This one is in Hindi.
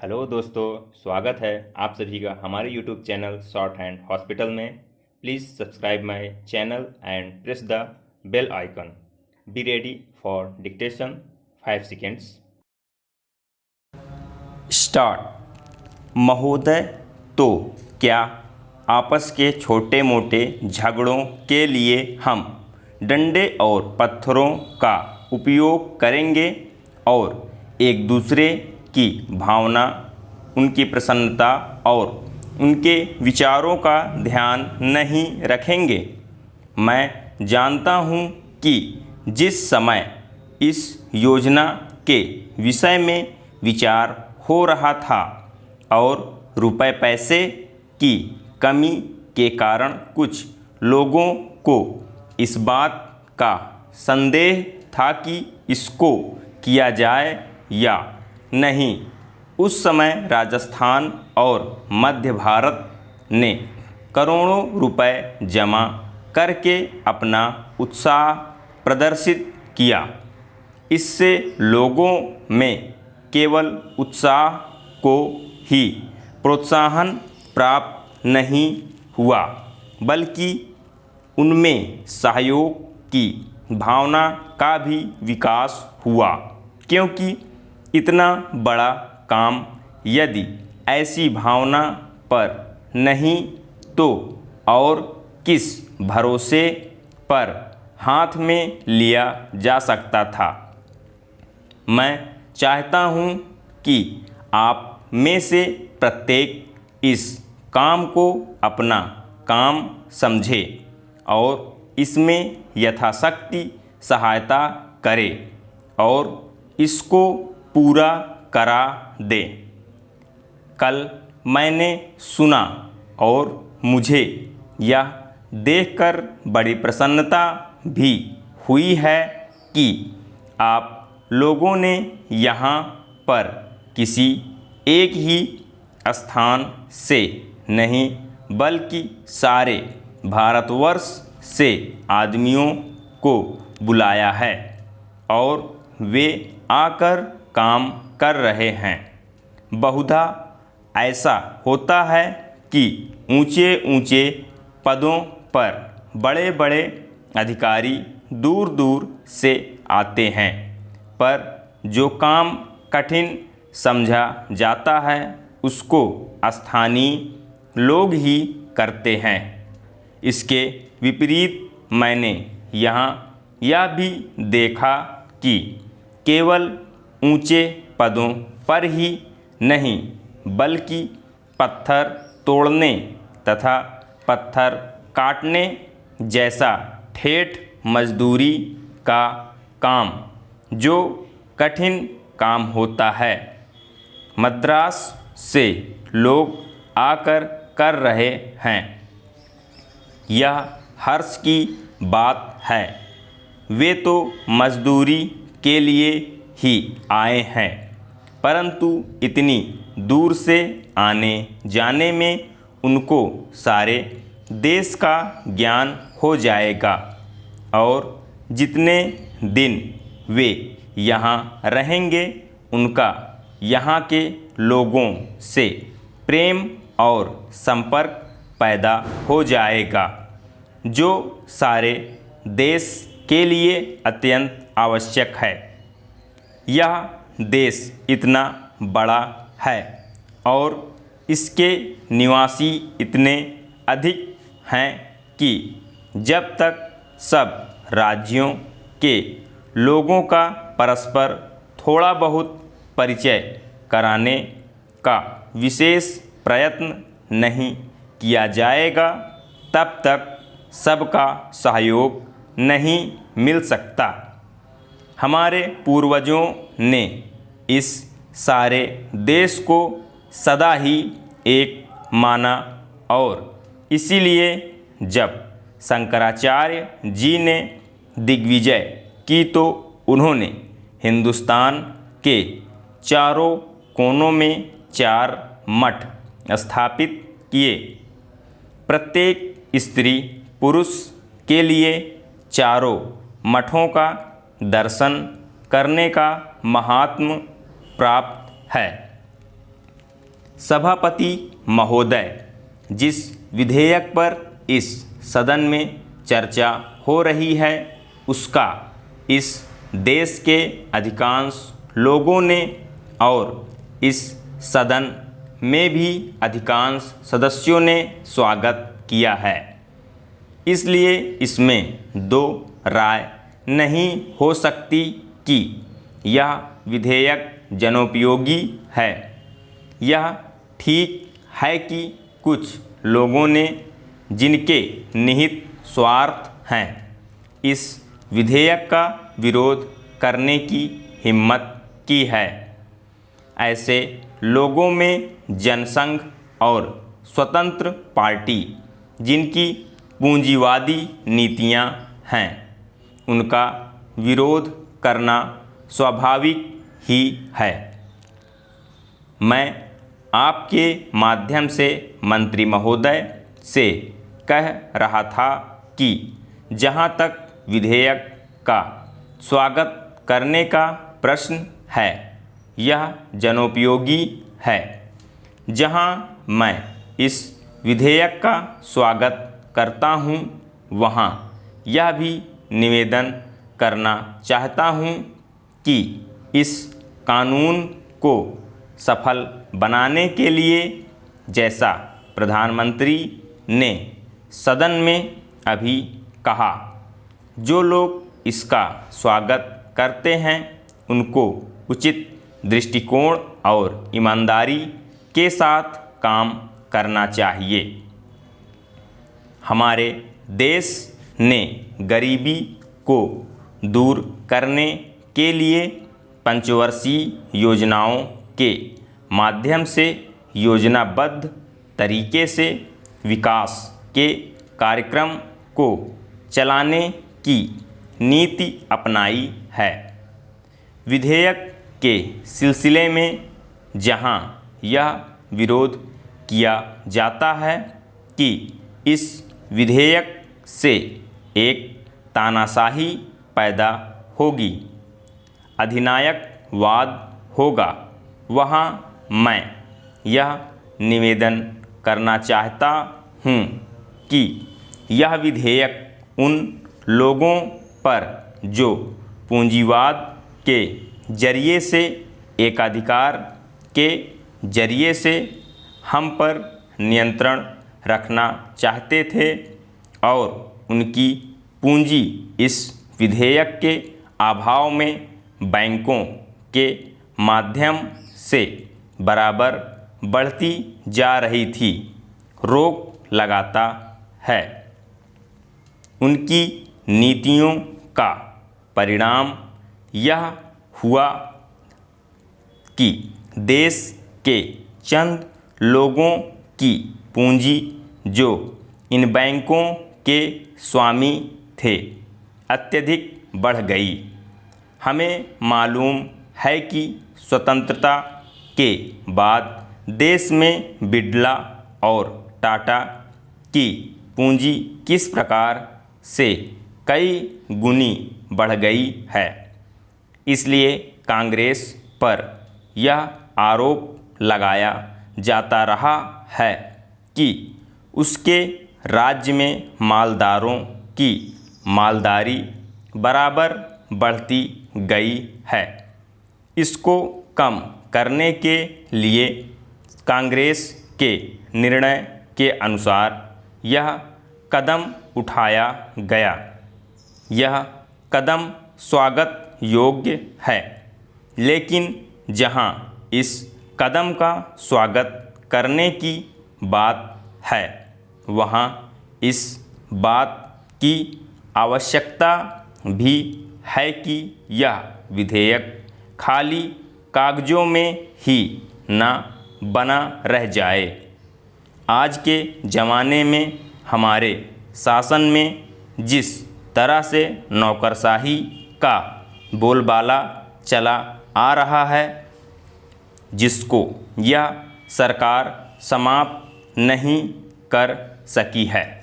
हेलो दोस्तों, स्वागत है आप सभी का हमारे YouTube channel Shorthand Hospital में। Please subscribe my channel and press the bell icon. Be ready for dictation 5 seconds। Start. महोदय, तो क्या आपस के छोटे मोटे झगड़ों के लिए हम डंडे और पत्थरों का उपयोग करेंगे और एक दूसरे की भावना, उनकी प्रसन्नता और उनके विचारों का ध्यान नहीं रखेंगे? मैं जानता हूँ कि जिस समय इस योजना के विषय में विचार हो रहा था और रुपए पैसे की कमी के कारण कुछ लोगों को इस बात का संदेह था कि इसको किया जाए या नहीं, उस समय राजस्थान और मध्य भारत ने करोड़ों रुपए जमा करके अपना उत्साह प्रदर्शित किया। इससे लोगों में केवल उत्साह को ही प्रोत्साहन प्राप्त नहीं हुआ, बल्कि उनमें सहयोग की भावना का भी विकास हुआ, क्योंकि इतना बड़ा काम यदि ऐसी भावना पर नहीं तो और किस भरोसे पर हाथ में लिया जा सकता था। मैं चाहता हूँ कि आप में से प्रत्येक इस काम को अपना काम समझे और इसमें यथाशक्ति सहायता करे और इसको पूरा करा दे। कल मैंने सुना और मुझे यह देखकर बड़ी प्रसन्नता भी हुई है कि आप लोगों ने यहाँ पर किसी एक ही स्थान से नहीं बल्कि सारे भारतवर्ष से आदमियों को बुलाया है और वे आकर काम कर रहे हैं। बहुधा ऐसा होता है कि ऊंचे ऊंचे पदों पर बड़े बड़े अधिकारी दूर दूर से आते हैं, पर जो काम कठिन समझा जाता है उसको स्थानीय लोग ही करते हैं। इसके विपरीत मैंने यहाँ यह भी देखा कि केवल ऊंचे पदों पर ही नहीं बल्कि पत्थर तोड़ने तथा पत्थर काटने जैसा ठेठ मजदूरी का काम, जो कठिन काम होता है, मद्रास से लोग आकर कर रहे हैं। यह हर्ष की बात है। वे तो मजदूरी के लिए ही आए हैं, परंतु इतनी दूर से आने जाने में उनको सारे देश का ज्ञान हो जाएगा और जितने दिन वे यहाँ रहेंगे उनका यहाँ के लोगों से प्रेम और संपर्क पैदा हो जाएगा, जो सारे देश के लिए अत्यंत आवश्यक है। यह देश इतना बड़ा है और इसके निवासी इतने अधिक हैं कि जब तक सब राज्यों के लोगों का परस्पर थोड़ा बहुत परिचय कराने का विशेष प्रयत्न नहीं किया जाएगा, तब तक सबका सहयोग नहीं मिल सकता। हमारे पूर्वजों ने इस सारे देश को सदा ही एक माना और इसीलिए जब शंकराचार्य जी ने दिग्विजय की तो उन्होंने हिंदुस्तान के चारों कोनों में 4 मठ स्थापित किए। प्रत्येक स्त्री पुरुष के लिए चारों मठों का दर्शन करने का महात्म्य प्राप्त है। सभापति महोदय, जिस विधेयक पर इस सदन में चर्चा हो रही है उसका इस देश के अधिकांश लोगों ने और इस सदन में भी अधिकांश सदस्यों ने स्वागत किया है। इसलिए इसमें दो राय नहीं हो सकती कि यह विधेयक जनोपयोगी है। यह ठीक है कि कुछ लोगों ने, जिनके निहित स्वार्थ हैं, इस विधेयक का विरोध करने की हिम्मत की है। ऐसे लोगों में जनसंघ और स्वतंत्र पार्टी, जिनकी पूंजीवादी नीतियां हैं, उनका विरोध करना स्वाभाविक ही है। मैं आपके माध्यम से मंत्री महोदय से कह रहा था कि जहां तक विधेयक का स्वागत करने का प्रश्न है, यह जनोपयोगी है। जहां मैं इस विधेयक का स्वागत करता हूं, वहां यह भी निवेदन करना चाहता हूं कि इस कानून को सफल बनाने के लिए, जैसा प्रधानमंत्री ने सदन में अभी कहा, जो लोग इसका स्वागत करते हैं उनको उचित दृष्टिकोण और ईमानदारी के साथ काम करना चाहिए। हमारे देश ने गरीबी को दूर करने के लिए पंचवर्षीय योजनाओं के माध्यम से योजनाबद्ध तरीके से विकास के कार्यक्रम को चलाने की नीति अपनाई है। विधेयक के सिलसिले में जहां यह विरोध किया जाता है कि इस विधेयक से एक तानाशाही पैदा होगी, अधिनायकवाद होगा, वहां मैं यह निवेदन करना चाहता हूं कि यह विधेयक उन लोगों पर जो पूंजीवाद के जरिए से, एकाधिकार के जरिए से हम पर नियंत्रण रखना चाहते थे और उनकी पूंजी इस विधेयक के अभाव में बैंकों के माध्यम से बराबर बढ़ती जा रही थी, रोक लगाता है। उनकी नीतियों का परिणाम यह हुआ कि देश के चंद लोगों की पूंजी, जो इन बैंकों के स्वामी थे, अत्यधिक बढ़ गई। हमें मालूम है कि स्वतंत्रता के बाद देश में बिड़ला और टाटा की पूंजी किस प्रकार से कई गुनी बढ़ गई है। इसलिए कांग्रेस पर यह आरोप लगाया जाता रहा है कि उसके राज्य में मालदारों की मालदारी बराबर बढ़ती गई है। इसको कम करने के लिए कांग्रेस के निर्णय के अनुसार यह कदम उठाया गया। यह कदम स्वागत योग्य है, लेकिन जहां इस कदम का स्वागत करने की बात है, वहां इस बात की आवश्यकता भी है कि यह विधेयक खाली कागजों में ही न बना रह जाए। आज के ज़माने में हमारे शासन में जिस तरह से नौकरशाही का बोलबाला चला आ रहा है, जिसको यह सरकार समाप्त नहीं कर सकी है।